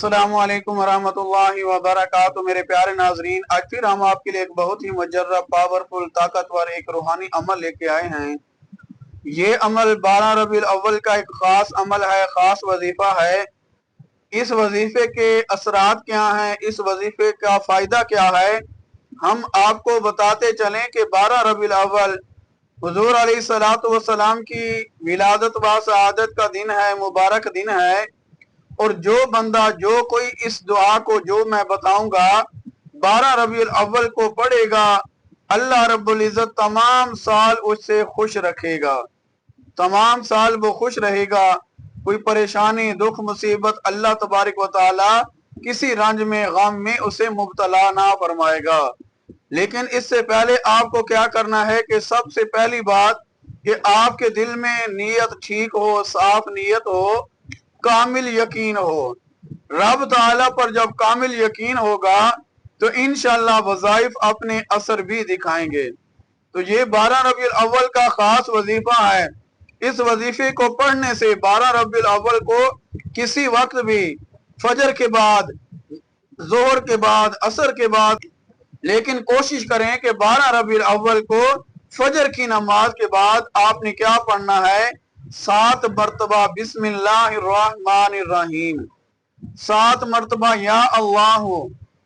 अस्सलामु अलैकुम वरहमतुल्लाहि वबरकातुहू। मेरे प्यारे नाजरीन, आज फिर हम आपके लिए एक बहुत ही मुजर्रब, पावरफुल, ताकतवर एक रूहानी अमल लेके आए हैं। ये अमल 12 रबीउल अव्वल का एक खास अमल है, खास वजीफा है। इस वजीफे के असरात क्या हैं, इस वजीफे का फायदा क्या है, हम आपको बताते चलें कि 12 रबीउल अव्वल हुजूर अलैहिस्सलातु वस्सलाम की विलादत व शहादत का दिन है, मुबारक दिन है। और जो बंदा, जो कोई इस दुआ को जो मैं बताऊंगा 12 रबीउल अव्वल को पढ़ेगा, अल्लाह रब्बुल इज्जत तमाम साल उससे खुश रखेगा, तमाम साल वो खुश रहेगा। कोई परेशानी, दुख, मुसीबत अल्लाह तबारक व तआला किसी रंज में, गम में उसे मुब्तला ना फरमाएगा। लेकिन इससे पहले आपको क्या करना है कि सबसे पहली बात कि आपके दिल में नीयत ठीक हो, साफ नीयत हो, कामिल यकीन हो। रब ताला पर जब कामिल यकीन होगा तो इंशाअल्लाह वज़ाइफ अपने असर भी दिखाएंगे। तो ये 12 रबीउल अव्वल का खास वजीफा है। इस वजीफे को पढ़ने से 12 रबीउल अव्वल को किसी वक्त भी, फजर के बाद, जोहर के बाद, असर के बाद, लेकिन कोशिश करें कि 12 रबीउल अव्वल को फजर की नमाज के बाद आपने क्या पढ़ना है, 7 मरतबा बिस्मिल्लाहिर्रहमानिर्रहीम, 7 मरतबा या अल्लाह,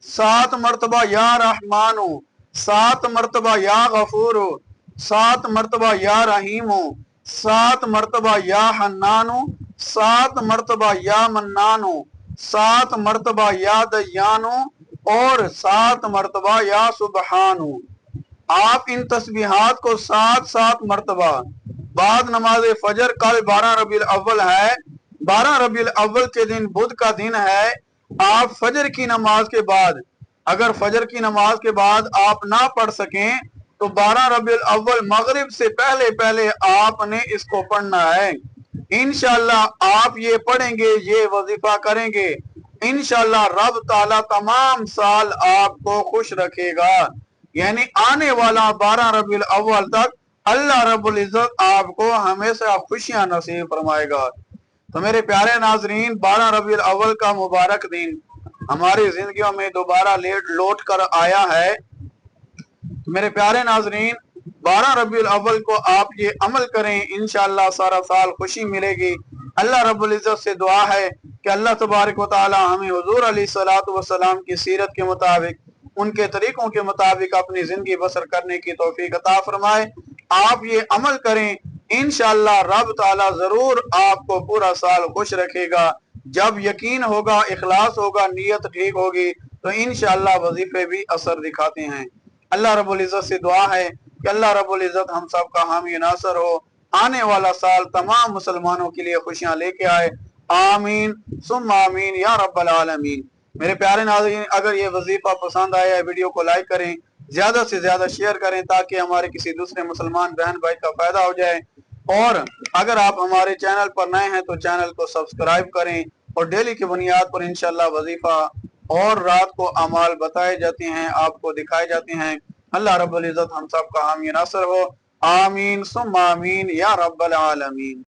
7 मरतबा या रहमान, 7 मरतबा या गफूर, 7 मरतबा या रहीम, 7 मरतबा या हन्नान, 7 मरतबा या मन्नान, 7 मरतबा या दयान और 7 मरतबा या सुबहान। आप इन तस्बीहात को 7-7 मरतबा बाद नमाज फजर, कल 12 रबीउल अव्वल है, 12 रबीउल अव्वल के दिन, बुध का दिन है, आप फजर की नमाज के बाद, अगर फजर की नमाज के बाद आप ना पढ़ सकें तो 12 रबीउल अव्वल मगरिब से पहले पहले आपने इसको पढ़ना है। इंशाअल्लाह आप ये पढ़ेंगे, ये वजीफा करेंगे, इंशाअल्लाह रब ताला तमाम साल आपको खुश रखेगा। यानी आने वाला 12 रबीउल अव्वल तक अल्लाह रब्बुल इज्जत आपको हमेशा खुशियां नसीब फरमाएगा। तो मेरे प्यारे नाजरीन, 12 रबीउल अव्वल का मुबारक दिन हमारी जिंदगियों में दोबारा लौट कर आया है। तो मेरे प्यारे नाजरीन, 12 रबीउल अव्वल को आप ये अमल करें, इंशाअल्लाह सारा साल खुशी मिलेगी। अल्लाह रब्बुल इज्जत से दुआ है कि अल्लाह तबारक व तआला हमें हुजूर अलैहिस्सलातु वस्सलाम की सीरत के मुताबिक, उनके तरीकों के मुताबिक अपनी जिंदगी बसर करने की तौफीक अता फरमाए। आप ये अमल करें, इंशाअल्लाह रब ताला जरूर आपको पूरा साल खुश रखेगा। जब यकीन होगा, इखलास होगा, नीयत ठीक होगी तो इंशाअल्लाह वजीफे भी असर दिखाते हैं। अल्लाह रब्बुल इज्जत से दुआ है कि अल्लाह रब्बुल इज्जत हम सब का हामी नासर हो, आने वाला साल तमाम मुसलमानों के लिए खुशियां लेके आए। आमीन सुम्मा आमीन या रब्बल आलमीन। मेरे प्यारे नाज़रीन, अगर ये वजीफा पसंद आया, वीडियो को लाइक करें, ज्यादा से ज्यादा शेयर करें ताकि हमारे किसी दूसरे मुसलमान बहन भाई का फायदा हो जाए। और अगर आप हमारे चैनल पर नए हैं तो चैनल को सब्सक्राइब करें। और डेली की बुनियाद पर इंशाअल्लाह वजीफा और रात को अमाल बताए जाते हैं, आपको दिखाए जाते हैं। अल्लाह रब्बुल इज्जत हम सब का हामी नासर हो। आमीन सुम्मा आमीन या रब्बल आलमीन।